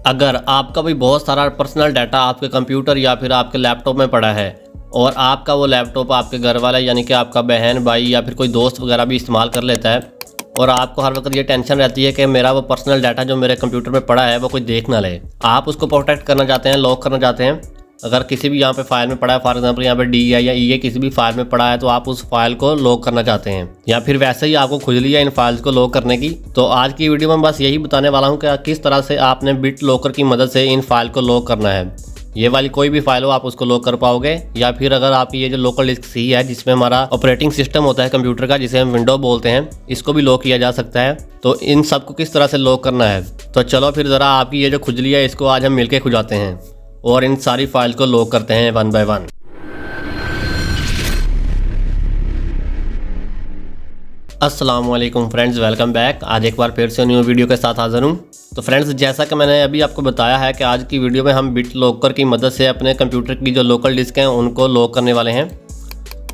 अगर आपका भी बहुत सारा पर्सनल डाटा आपके कंप्यूटर या फिर आपके लैपटॉप में पड़ा है और आपका वो लैपटॉप आपके घर वाले यानी कि आपका बहन भाई या फिर कोई दोस्त वगैरह भी इस्तेमाल कर लेता है और आपको हर वक्त ये टेंशन रहती है कि मेरा वो पर्सनल डाटा जो मेरे कंप्यूटर में पड़ा है वो कोई देख ना ले, आप उसको प्रोटेक्ट करना चाहते हैं, लॉक करना चाहते हैं। अगर किसी भी यहाँ पे फाइल में पड़ा है, फॉर एग्जांपल यहाँ पे डी है या ई है, किसी भी फाइल में पड़ा है तो आप उस फाइल को लॉक करना चाहते हैं या फिर वैसे ही आपको खुजली है इन फाइल्स को लॉक करने की, तो आज की वीडियो में बस यही बताने वाला हूँ कि किस तरह से आपने बिट लॉकर की मदद से इन फाइल को लॉक करना है। ये वाली कोई भी फाइल हो आप उसको लॉक कर पाओगे, या फिर अगर आपकी ये जो लोकल डिस्क सी है जिसमें हमारा ऑपरेटिंग सिस्टम होता है कंप्यूटर का, जिसे हम विंडो बोलते हैं, इसको भी लॉक किया जा सकता है। तो इन सब को किस तरह से लॉक करना है, तो चलो फिर ज़रा आपकी ये जो खुजली है इसको आज हम मिलके खुजाते हैं और इन सारी फाइल को लॉक करते हैं वन बाय वन। अस्सलाम वालेकुम फ्रेंड्स, वेलकम बैक। आज एक बार फिर से न्यू वीडियो के साथ हाज़िर हूँ। तो फ्रेंड्स, जैसा कि मैंने अभी आपको बताया है कि आज की वीडियो में हम बिट लॉकर की मदद से अपने कंप्यूटर की जो लोकल डिस्क हैं उनको लॉक करने वाले हैं।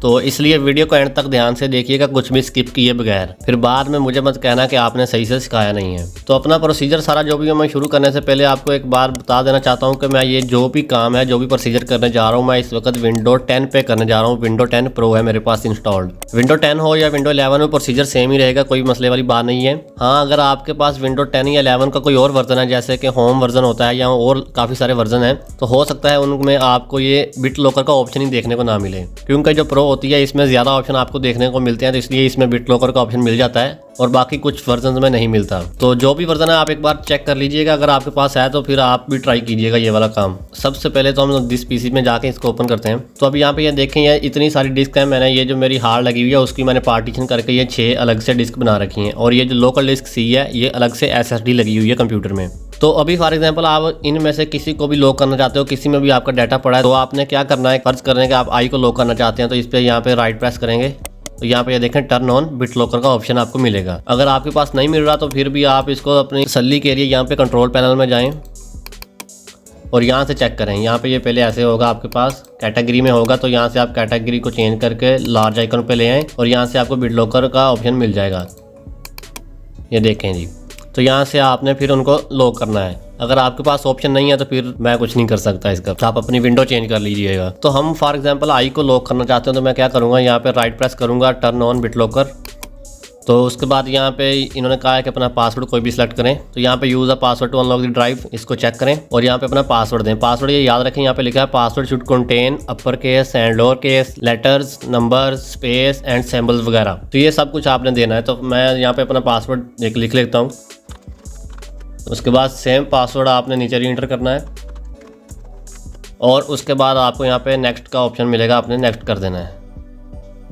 तो इसलिए वीडियो को एंड तक ध्यान से देखिएगा, कुछ भी स्किप किए बगैर, फिर बाद में मुझे मत कहना कि आपने सही से सिखाया नहीं है। तो अपना प्रोसीजर सारा जो भी है, मैं शुरू करने से पहले आपको एक बार बता देना चाहता हूं कि मैं ये जो भी काम है, जो भी प्रोसीजर करने जा रहा हूं, मैं इस वक्त विंडो 10 पे करने जा रहा हूं। विंडो 10 प्रो है मेरे पास इंस्टॉल्ड। विंडो 10 हो या विंडो 11 में प्रोसीजर सेम ही रहेगा, कोई मसले वाली बात नहीं है। हाँ, अगर आपके पास विंडो 10 या 11 का कोई और वर्जन है, जैसे कि होम वर्जन होता है या और काफ़ी सारे वर्जन हैं, तो हो सकता है उनमें आपको ये बिट लॉकर का ऑप्शन ही देखने को ना मिले, क्योंकि जो प्रो होती है इसमें ज़्यादा ऑप्शन आपको देखने को मिलते हैं, तो इसलिए इसमें बिट लॉकर का ऑप्शन मिल जाता है और बाकी कुछ वर्जन में नहीं मिलता। तो जो भी वर्जन है आप एक बार चेक कर लीजिएगा, अगर आपके पास है तो फिर आप भी ट्राई कीजिएगा ये वाला काम। सबसे पहले तो हम दिस पीसी में जाके इसको ओपन करते हैं। तो अब यहाँ पे ये देखें, ये इतनी सारी डिस्क है, मैंने ये जो मेरी हार्ड लगी हुई है उसकी मैंने पार्टीशन करके ये 6 अलग से डिस्क बना रखी हैं, और ये जो लोकल डिस्क सी है ये अलग से SSD लगी हुई है कंप्यूटर में। तो अभी फॉर एग्जांपल आप इनमें से किसी को भी लॉक करना चाहते हो, किसी में भी आपका डाटा पड़ा है, तो आपने क्या करना है, फर्ज करने के आप आई को लॉक करना चाहते हैं, तो इस पर यहाँ पे राइट प्रेस करेंगे तो यहाँ पे ये देखें टर्न ऑन बिट लॉकर का ऑप्शन आपको मिलेगा। अगर आपके पास नहीं मिल रहा तो फिर भी आप इसको अपनी तसल्ली के लिए यहाँ पे कंट्रोल पैनल में जाएं और यहाँ से चेक करें। यहाँ पे ये पहले ऐसे होगा, आपके पास कैटेगरी में होगा, तो यहाँ से आप कैटेगरी को चेंज करके लार्ज आइकन पे ले आएँ और यहाँ से आपको बिट लॉकर का ऑप्शन मिल जाएगा। ये देखें जी, तो यहाँ से आपने फिर उनको लॉक करना है। अगर आपके पास ऑप्शन नहीं है तो फिर मैं कुछ नहीं कर सकता इसका, तो आप अपनी विंडो चेंज कर लीजिएगा। तो हम फॉर एग्जांपल आई को लॉक करना चाहते हैं, तो मैं क्या करूँगा, यहाँ पे राइट प्रेस करूँगा, टर्न ऑन बिट लॉकर। तो उसके बाद यहाँ पे इन्होंने कहा है कि अपना पासवर्ड कोई भी सिलेक्ट करें, तो यहाँ पे use a password to unlock the drive, इसको चेक करें और यहाँ पे अपना पासवर्ड दें। पासवर्ड ये याद रखें, यहाँ पे लिखा है password should contain upper case and lower case, letters, numbers, space and symbols वगैरह। तो ये सब कुछ आपने देना है। तो मैं यहाँ पे अपना पासवर्ड लिख लेता हूँ। उसके बाद सेम पासवर्ड आपने नीचे रीएंटर करना है और उसके बाद आपको यहाँ पे नेक्स्ट का ऑप्शन मिलेगा, आपने नेक्स्ट कर देना है।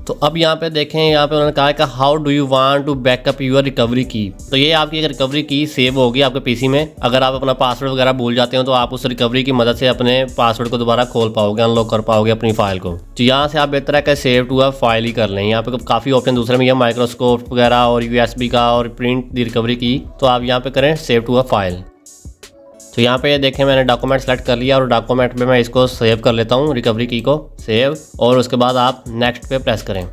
तो अब यहाँ पे देखें, यहाँ पे उन्होंने कहा है कि how do you want to backup your recovery key. तो ये आपकी रिकवरी की सेव होगी आपके पीसी में। अगर आप अपना पासवर्ड वगैरह भूल जाते हो तो आप उस रिकवरी की मदद से अपने पासवर्ड को दोबारा खोल पाओगे, अनलॉक कर पाओगे अपनी फाइल को। तो यहाँ से आप बेहतर है कि सेव टू अ फाइल ही कर लें। यहाँ पे काफ़ी ऑप्शन दूसरे में, माइक्रोस्कोप वगैरह और USB का और प्रिंट दी रिकवरी की, तो आप यहाँ पे करें सेव टू अ फाइल। तो यहाँ पे ये देखें, मैंने डॉक्यूमेंट सेलेक्ट कर लिया और डॉक्यूमेंट में मैं इसको सेव कर लेता हूँ, रिकवरी की को सेव, और उसके बाद आप नेक्स्ट पे प्रेस करें।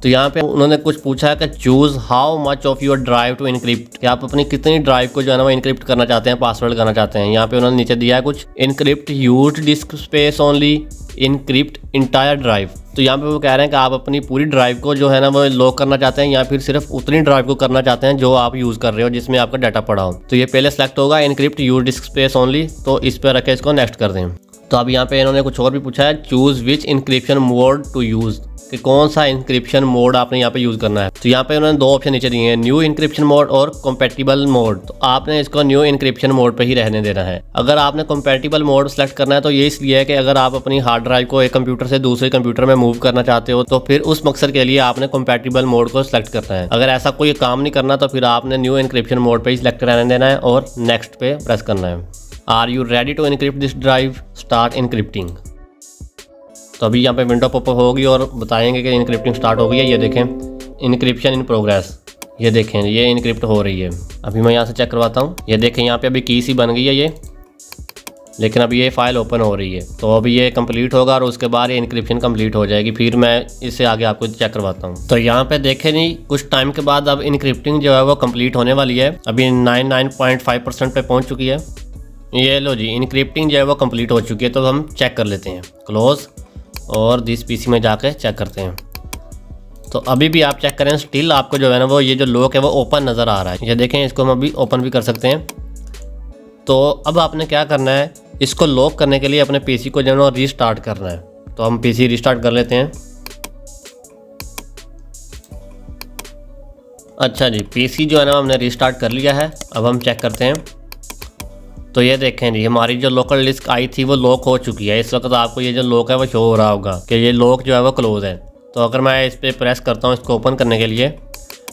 तो यहाँ पे उन्होंने कुछ पूछा है कि choose how much of your drive to encrypt, कि आप अपनी कितनी ड्राइव को जो है ना वो इनक्रिप्ट करना चाहते हैं, पासवर्ड करना चाहते हैं। यहाँ पे उन्होंने नीचे दिया है कुछ, encrypt used disc space only, encrypt entire drive. तो यहाँ पे वो कह रहे हैं कि आप अपनी पूरी ड्राइव को जो है ना वो लॉक करना चाहते हैं या फिर सिर्फ उतनी ड्राइव को करना चाहते हैं जो आप यूज़ कर रहे हो, जिसमें आपका डाटा पड़ा हो। तो ये पहले सेलेक्ट होगा encrypt used disk space only, तो इस पर रखे इसको नेक्स्ट कर दें। तो अब यहाँ पे इन्होंने कुछ और भी पूछा है, choose which encryption mode to use, कि कौन सा इंक्रिप्शन मोड आपने यहाँ पे यूज़ करना है। तो यहाँ पे उन्होंने 2 ऑप्शन नीचे दिए हैं, न्यू इंक्रिप्शन मोड और कंपैटिबल मोड। तो आपने इसको न्यू इंक्रिप्शन मोड पे ही रहने देना है। अगर आपने कंपैटिबल मोड सेलेक्ट करना है तो ये इसलिए है कि अगर आप अपनी हार्ड ड्राइव को एक कंप्यूटर से दूसरे कंप्यूटर में मूव करना चाहते हो तो फिर उस मकसद के लिए आपने कंपैटिबल मोड को सिलेक्ट करना है। अगर ऐसा कोई काम नहीं करना तो फिर आपने न्यू इंक्रिप्शन मोड पर ही सिलेक्ट रहने देना है और नेक्स्ट पे प्रेस करना है। Are you ready to encrypt this drive, start encrypting. तो अभी यहाँ पे विंडो पॉपअप होगी और बताएंगे कि इनक्रिप्टिंग स्टार्ट हो गई है। ये देखें, इनक्रिप्शन इन प्रोग्रेस, ये देखें ये इनक्रिप्ट हो रही है। अभी मैं यहाँ से चेक करवाता हूँ। ये देखें, यहाँ पे अभी की सी बन गई है ये, लेकिन अभी ये फाइल ओपन हो रही है। तो अभी ये कंप्लीट होगा और उसके बाद ये इनक्रिप्शन कंप्लीट हो जाएगी, फिर मैं इससे आगे आपको चेक करवाता हूँ। तो यहाँ पे देखें नहीं, कुछ टाइम के बाद अब इनक्रिप्टिंग जो है वो कंप्लीट होने वाली है। अभी 99.5% पे पहुँच चुकी है। ये लो जी, इनक्रिप्टिंग जो है वो कंप्लीट हो चुकी है। तो हम चेक कर लेते हैं, क्लोज और दिस पीसी में जाके चेक करते हैं। तो अभी भी आप चेक करें, स्टिल आपको जो है ना वो ये जो लॉक है वो ओपन नज़र आ रहा है। ये देखें, इसको हम अभी ओपन भी कर सकते हैं। तो अब आपने क्या करना है, इसको लॉक करने के लिए अपने पीसी को जो है ना रीस्टार्ट करना है। तो हम पीसी रीस्टार्ट कर लेते हैं। अच्छा जी, पीसी जो है ना हमने रीस्टार्ट कर लिया है। अब हम चेक करते हैं। तो ये देखें जी, हमारी जो लोकल डिस्क आई थी वो लॉक हो चुकी है। इस वक्त आपको ये जो लॉक है वो शो हो रहा होगा कि ये लॉक जो है वो क्लोज है। तो अगर मैं इस पर प्रेस करता हूँ इसको ओपन करने के लिए,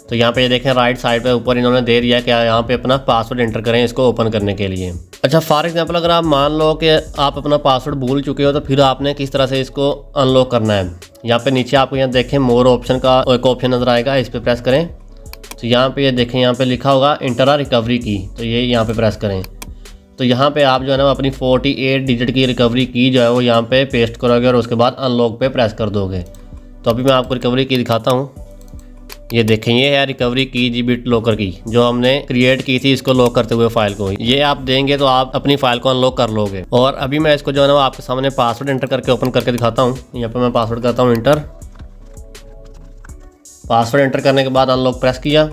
तो यहाँ पे ये देखें राइट साइड पे ऊपर इन्होंने दे दिया है कि यहाँ पे अपना पासवर्ड एंटर करें इसको ओपन करने के लिए। अच्छा, फॉर एग्जांपल अगर आप मान लो कि आप अपना पासवर्ड भूल चुके हो, तो फिर आपने किस तरह से इसको अनलॉक करना है। यहाँ पे नीचे आपको यहाँ देखें मोर ऑप्शन का एक ऑप्शन नज़र आएगा, इस पर प्रेस करें। तो यहाँ पे ये देखें, यहाँ पे लिखा होगा इंटर अ रिकवरी की, तो ये यहाँ पे प्रेस करें। तो यहाँ पे आप जो है ना अपनी 48 डिजिट की रिकवरी की जो है वो यहाँ पे पेस्ट करोगे और उसके बाद अनलॉक पे प्रेस कर दोगे। तो अभी मैं आपको रिकवरी की दिखाता हूँ। ये देखें, ये है रिकवरी की जी बिट लॉकर की, जो हमने क्रिएट की थी इसको लॉक करते हुए फाइल को। ये आप देंगे तो आप अपनी फाइल को अनलॉक कर लोगे। और अभी मैं इसको जो है ना आपके सामने पासवर्ड एंटर करके ओपन करके दिखाता हूँ। यहाँ पर मैं पासवर्ड करता हूँ इंटर। पासवर्ड एंटर करने के बाद अनलॉक प्रेस किया,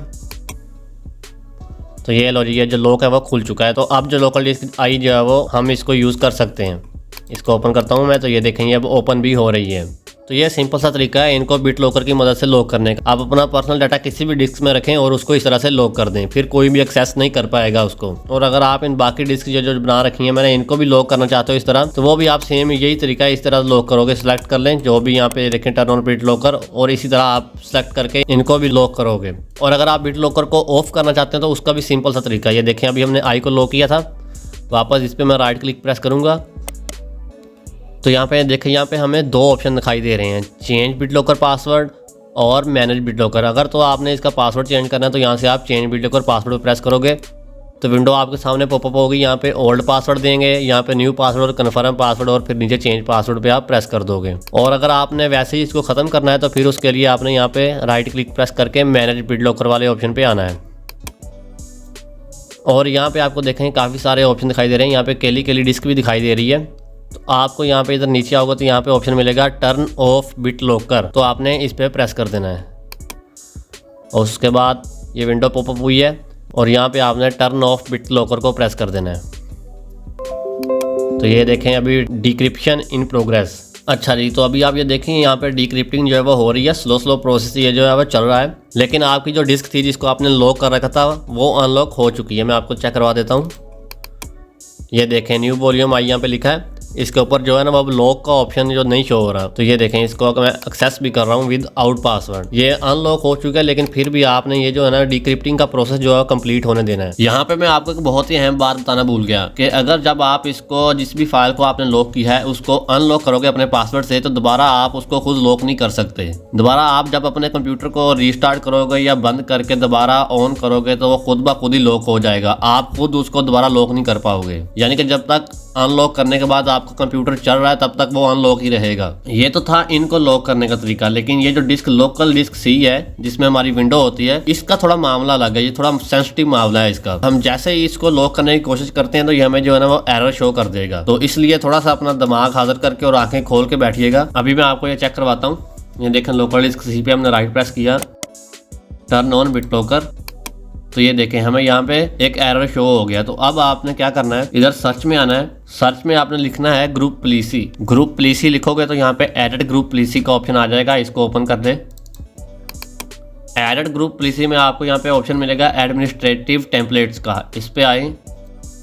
तो ये लो जी, ये जो लॉक है वो खुल चुका है। तो अब जो लोकल डिस्क आई जो है वो हम इसको यूज़ कर सकते हैं। इसको ओपन करता हूँ मैं, तो ये देखेंगे अब ओपन भी हो रही है। तो ये सिंपल सा तरीका है इनको बिट लॉकर की मदद से लॉक करने का। आप अपना पर्सनल डाटा किसी भी डिस्क में रखें और उसको इस तरह से लॉक कर दें, फिर कोई भी एक्सेस नहीं कर पाएगा उसको। और अगर आप इन बाकी डिस्क जो बना रखी हैं मैंने, इनको भी लॉक करना चाहते हो इस तरह, तो वो भी आप सेम यही तरीका है, इस तरह लॉक करोगे। सिलेक्ट कर लें जो भी यहाँ पे देखें टर्न ऑन बिट लॉकर, और इसी तरह आप सेलेक्ट करके इनको भी लॉक करोगे। और अगर आप बिट लॉकर को ऑफ करना चाहते हैं तो उसका भी सिंपल सा तरीका है। ये देखें, अभी हमने आई को लॉक किया था, वापस इस पर मैं राइट क्लिक प्रेस करूँगा। तो यहाँ पे देखें, यहाँ पे हमें दो ऑप्शन दिखाई दे रहे हैं, चेंज बिट लॉकर पासवर्ड और मैनेज बिट लॉकर। अगर तो आपने इसका पासवर्ड चेंज करना है तो यहाँ से आप चेंज बिट लॉकर पासवर्ड पर प्रेस करोगे तो विंडो आपके सामने पॉपअप होगी। यहाँ पे ओल्ड पासवर्ड देंगे, यहाँ पे न्यू पासवर्ड और कन्फर्म पासवर्ड, और फिर नीचे चेंज पासवर्ड पे आप प्रेस कर दोगे। और अगर आपने वैसे ही इसको ख़त्म करना है तो फिर उसके लिए आपने यहाँ पे राइट क्लिक प्रेस करके मैनेज बिट लॉकर वाले ऑप्शन पे आना है। और यहाँ पे आपको देखें काफ़ी सारे ऑप्शन दिखाई दे रहे हैं। यहाँ पे केली डिस्क भी दिखाई दे रही है। तो आपको यहाँ पे इधर नीचे आओगे तो यहाँ पे ऑप्शन मिलेगा टर्न ऑफ बिट लॉकर, तो आपने इस पर प्रेस कर देना है। और उसके बाद ये विंडो पॉपअप हुई है और यहाँ पे आपने टर्न ऑफ बिट लॉकर को प्रेस कर देना है। तो ये देखें अभी डिक्रिप्शन इन प्रोग्रेस। अच्छा जी, तो अभी आप ये देखें यहाँ पे डिक्रिप्टिंग जो है वो हो रही है, स्लो प्रोसेस ये जो है वो चल रहा है। लेकिन आपकी जो डिस्क थी जिसको आपने लॉक कर रखा था वो अनलॉक हो चुकी है। मैं आपको चेक करवा देता हूँ। ये देखें न्यू वॉल्यूम आई यहाँ पे लिखा है, इसके ऊपर जो है ना वो लॉक का ऑप्शन जो नहीं शो हो रहा। तो ये देखें, इसको मैं एक्सेस भी कर रहा हूँ विद आउट पासवर्ड, ये अनलॉक हो चुका है। लेकिन फिर भी आपने ये जो है ना डिक्रिप्टिंग का प्रोसेस जो है कंप्लीट होने देना है। यहाँ पे मैं आपको एक बहुत ही अहम बात बताना भूल गया कि अगर जब आप इसको जिस भी फाइल को आपने लॉक की है उसको अनलॉक करोगे अपने पासवर्ड से, तो दोबारा आप उसको खुद लॉक नहीं कर सकते। दोबारा आप जब अपने कंप्यूटर को रीस्टार्ट करोगे या बंद करके दोबारा ऑन करोगे तो वो खुद ब खुद ही लॉक हो जाएगा, आप खुद उसको दोबारा लॉक नहीं कर पाओगे। यानी कि जब तक अनलॉक करने के बाद आपका कंप्यूटर चल रहा है तब तक वो अनलॉक ही रहेगा। ये तो था इनको लॉक करने का तरीका। लेकिन ये जो डिस्क लोकल डिस्क सी है जिसमें हमारी विंडो होती है, इसका थोड़ा मामला अलग है। ये थोड़ा सेंसिटिव मामला है इसका। हम जैसे ही इसको लॉक करने की कोशिश करते हैं तो ये हमें जो है ना वो एरर शो कर देगा। तो इसलिए थोड़ा सा अपना दिमाग हाजिर करके और आंखें खोल के बैठिएगा। अभी मैं आपको ये चेक करवाता हूँ। ये देखें लोकल डिस्क सी पे हमने राइट प्रेस किया, टर्न ऑन बिट लॉकर। तो ये देखें हमें यहाँ पे एक एरर शो हो गया। तो अब आपने क्या करना है, इधर सर्च में आना है। सर्च में आपने लिखना है ग्रुप पॉलिसी। ग्रुप पॉलिसी लिखोगे तो यहाँ पे एडिट ग्रुप पॉलिसी का ऑप्शन आ जाएगा, इसको ओपन कर दे। एडिट ग्रुप पॉलिसी में आपको यहाँ पे ऑप्शन मिलेगा एडमिनिस्ट्रेटिव टेम्पलेट्स का, इस पे आए।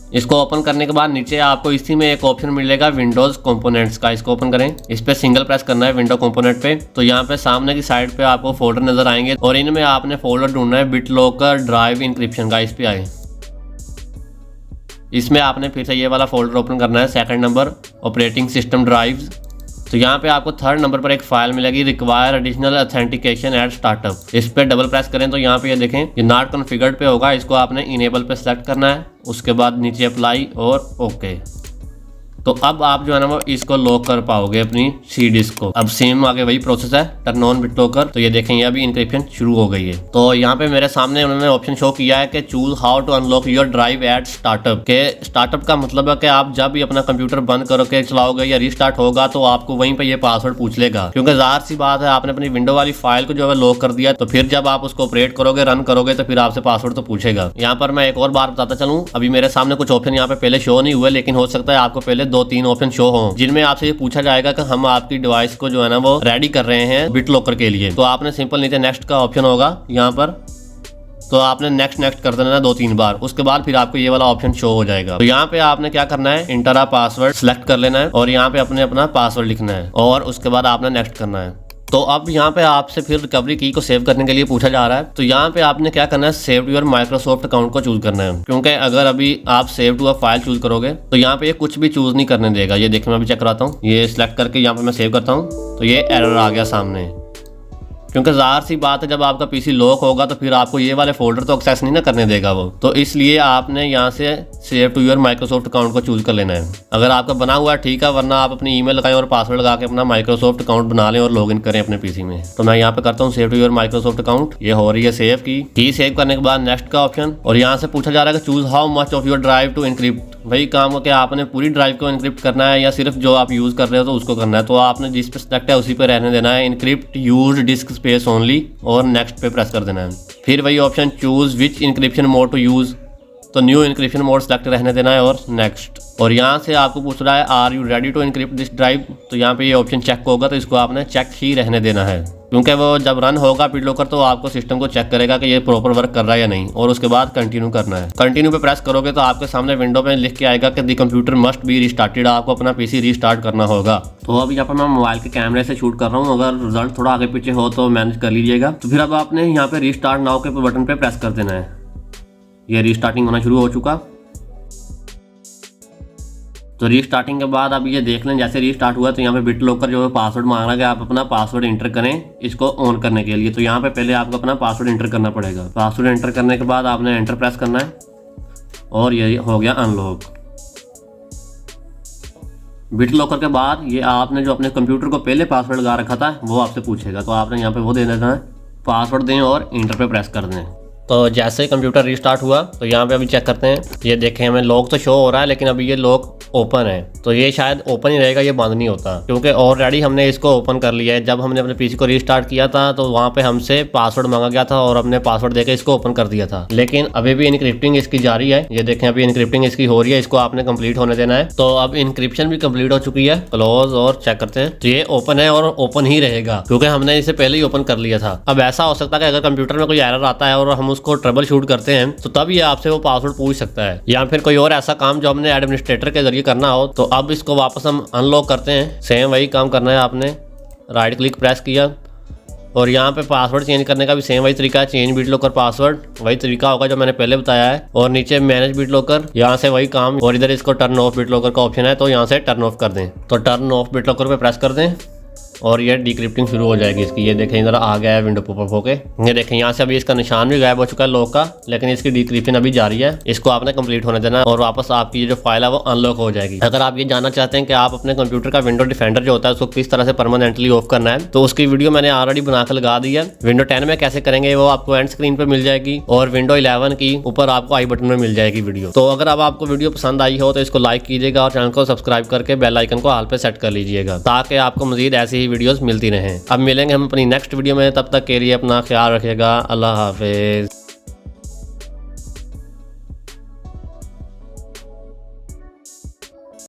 इसको ओपन करने के बाद नीचे आपको इसी में एक ऑप्शन मिलेगा विंडोज़ कंपोनेंट्स का, इसको ओपन करें। इस पे सिंगल प्रेस करना है विंडो कंपोनेंट पे। तो यहाँ पे सामने की साइड पे आपको फोल्डर नजर आएंगे और इनमें आपने फोल्डर ढूंढना है बिट लॉकर ड्राइव इंक्रिप्शन का, इस पे आए। इसमें आपने फिर से ये वाला फोल्डर ओपन करना है, second number operating system drives. तो यहाँ पे आपको थर्ड नंबर पर एक फाइल मिलेगी require additional authentication eight startup. इस पर डबल प्रेस करें तो यहाँ पे ये देखें ये नॉट कॉन्फ़िगर्ड पे होगा, इसको आपने इनेबल पे सेलेक्ट करना है। उसके बाद नीचे अप्लाई और ओके। तो अब आप जो है ना वो इसको लॉक कर पाओगे अपनी सी डिस्क को। अब सेम आगे वही प्रोसेस है, टर्न ऑन बिट लॉकर। तो ये देखें अभी इंक्रिप्शन शुरू हो गई है। तो यहाँ पे मेरे सामने उन्होंने ऑप्शन शो किया है कि choose how to unlock your drive at startup. के स्टार्टअप का मतलब है कि आप जब भी अपना कंप्यूटर बंद करोगे चलाओगे या रीस्टार्ट होगा तो आपको वहीं पे ये पासवर्ड पूछ लेगा, क्योंकि ज़ाहिर सी बात है आपने अपनी विंडो वाली फाइल को जो है लॉक कर दिया, तो फिर जब आप उसको ऑपरेट करोगे रन करोगे तो फिर आपसे पासवर्ड तो पूछेगा। यहाँ पर मैं एक और बार बताता चलूँ, अभी मेरे सामने कुछ ऑप्शन यहाँ पे पहले शो नहीं हुए, लेकिन हो सकता है आपको पहले 2-3 ऑप्शन शो हो जिनमें आपसे ये पूछा जाएगा कि हम आपकी डिवाइस को जो है ना वो रेडी कर रहे हैं बिट लॉकर के लिए। तो आपने सिंपल नीचे नेक्स्ट का ऑप्शन होगा यहाँ पर, तो आपने नेक्स्ट कर देना 2-3 बार। उसके बाद फिर आपको ये वाला ऑप्शन शो हो जाएगा। तो यहाँ पे आपने क्या करना है, इंटर अ पासवर्ड सिलेक्ट कर लेना है और यहाँ पे अपना पासवर्ड लिखना है और उसके बाद आपने नेक्स्ट करना है। तो अब यहाँ पे आपसे फिर रिकवरी की को सेव करने के लिए पूछा जा रहा है। तो यहाँ पे आपने क्या करना है, save to your Microsoft account को चूज करना है, क्योंकि अगर अभी आप save to a file choose करोगे तो यहाँ पे ये कुछ भी चूज नहीं करने देगा। ये देखिए मैं अभी चेक कराता हूँ, ये सिलेक्ट करके यहाँ पे मैं सेव करता हूँ तो ये एरर आ गया सामने, क्योंकि ज़ाहिर सी बात है जब आपका पीसी लॉक होगा तो फिर आपको ये वाले फोल्डर तो एक्सेस नहीं ना करने देगा वो। तो इसलिए आपने यहाँ से save to your Microsoft account को चूज कर लेना है। अगर आपका बना हुआ है ठीक है, वरना आप अपनी ईमेल लगाएं और पासवर्ड लगा के अपना माइक्रोसॉफ्ट अकाउंट बना लें और लॉगिन करें अपने पीसी में। तो मैं यहाँ पे करता हूँ save to your Microsoft account. ये हो रही है सेव की सेव करने के बाद नेक्स्ट का ऑप्शन, और यहाँ से पूछा जा रहा है कि choose how much of your drive to encrypt. वही काम हो कि आपने पूरी ड्राइव को इनक्रिप्ट करना है या सिर्फ जो आप यूज कर रहे हो तो उसको करना है। तो आपने जिस पे सिलेक्ट है उसी पे रहने देना है, encrypt used disk space only, और नेक्स्ट पे प्रेस कर देना है। फिर वही option choose which encryption mode to use, तो न्यू इनक्रिप्शन मोड सेलेक्ट रहने देना है और नेक्स्ट। और यहाँ से आपको पूछ रहा है are you ready to encrypt this drive, तो यहाँ पे ये ऑप्शन चेक होगा तो इसको आपने चेक ही रहने देना है, क्योंकि वो जब रन होगा बिट लॉकर तो आपको सिस्टम को चेक करेगा कि ये प्रॉपर वर्क कर रहा है या नहीं, और उसके बाद कंटिन्यू करना है। कंटिन्यू पे प्रेस करोगे तो आपके सामने विंडो में लिख के आएगा कि the computer must be restarted, आपको अपना पीसी रीस्टार्ट करना होगा। तो अब यहाँ पर मैं मोबाइल के कैमरे से शूट कर रहा हूँ, अगर रिजल्ट थोड़ा आगे पीछे हो तो मैनेज कर लीजिएगा। तो फिर अब आपने यहाँ पे रीस्टार्ट नाउ के बटन पे प्रेस कर देना है। ये रीस्टार्टिंग होना शुरू हो चुका। तो रीस्टार्टिंग के बाद अब ये देख लें जैसे रीस्टार्ट हुआ तो यहाँ पे बिट लॉकर जो है पासवर्ड मांग रहा है कि आप अपना पासवर्ड इंटर करें इसको ऑन करने के लिए। तो यहाँ पे पहले आपको अपना पासवर्ड इंटर करना पड़ेगा। पासवर्ड इंटर करने के बाद आपने एंटर प्रेस करना है और ये हो गया अनलॉक। बिट लॉकर के बाद ये आपने जो अपने कंप्यूटर को पहले पासवर्ड लगा रखा था वो आपसे पूछेगा, तो आपने यहाँ पे वो दे देना है, पासवर्ड दें और इंटर पे प्रेस कर दें। तो जैसे ही कंप्यूटर रीस्टार्ट हुआ तो यहाँ पे अभी चेक करते हैं, ये देखें हमें लॉक तो शो हो रहा है लेकिन अभी ये लॉक ओपन है, तो ये शायद ओपन ही रहेगा, ये बंद नहीं होता, क्योंकि ऑलरेडी हमने इसको ओपन कर लिया है। जब हमने अपने पीसी को रीस्टार्ट किया था तो वहाँ पे हमसे पासवर्ड मांगा गया था और हमने पासवर्ड देके इसको ओपन कर दिया था, लेकिन अभी भी इनक्रिप्टिंग इसकी जारी है। ये देखें अभी इनक्रिप्टिंग इसकी हो रही है, इसको आपने कंप्लीट होने देना है। तो अब इनक्रिप्शन भी कंप्लीट हो चुकी है, क्लोज और चेक करते हैं। तो ये ओपन है और ओपन ही रहेगा क्योंकि हमने इसे पहले ही ओपन कर लिया था। अब ऐसा हो सकता है कि अगर कंप्यूटर में कोई एरर आता है और हम उसको ट्रबल शूट करते हैं तो तब ये आपसे वो पासवर्ड पूछ सकता है, या फिर कोई और ऐसा काम जो हमने एडमिनिस्ट्रेटर के जरिए करना हो। तो अब इसको वापस हम अनलॉक करते हैं। सेम वही काम करना है, आपने राइट क्लिक प्रेस किया और यहाँ पे पासवर्ड चेंज करने का भी सेम वही तरीका है, चेंज बिट लॉकर पासवर्ड, वही तरीका होगा जो मैंने पहले बताया है। और नीचे मैनेज बिट लॉकर, यहाँ से वही काम, और इधर इसको टर्न ऑफ बिट लॉकर का ऑप्शन है तो यहाँ से टर्न ऑफ कर दें। तो टर्न ऑफ बिट लॉकर पे प्रेस कर दें और ये डिक्रिप्टिंग शुरू हो जाएगी इसकी। ये देखें इधर आ गया है विंडो पॉपअप होके, ये देखें यहाँ से अभी इसका निशान भी गायब हो चुका है लॉक का, लेकिन इसकी डिक्रिप्शन अभी जारी है। इसको आपने कंप्लीट होने देना और वापस आपकी ये जो फाइल है वो अनलॉक हो जाएगी। अगर आप ये जानना चाहते हैं कि आप अपने कंप्यूटर का विंडो डिफेंडर जो होता है उसको किस तरह से परमानेंटली ऑफ करना है, तो उसकी वीडियो मैंने ऑलरेडी बनाकर लगा दी है। विंडो 10 में कैसे करेंगे वो आपको एंड स्क्रीन पर मिल जाएगी और विंडो 11 की ऊपर आपको आई बटन में मिल जाएगी वीडियो। तो अगर अब आपको वीडियो पसंद आई हो तो इसको लाइक कीजिएगा और चैनल को सब्सक्राइब करके बेल आइकन को ऑल पे सेट कर लीजिएगा ताकि आपको मजीद ऐसी ही वीडियोस मिलती रहें। अब मिलेंगे हम अपनी नेक्स्ट वीडियो में, तब तक के लिए अपना ख्याल रखिएगा। अल्लाह हाफिज।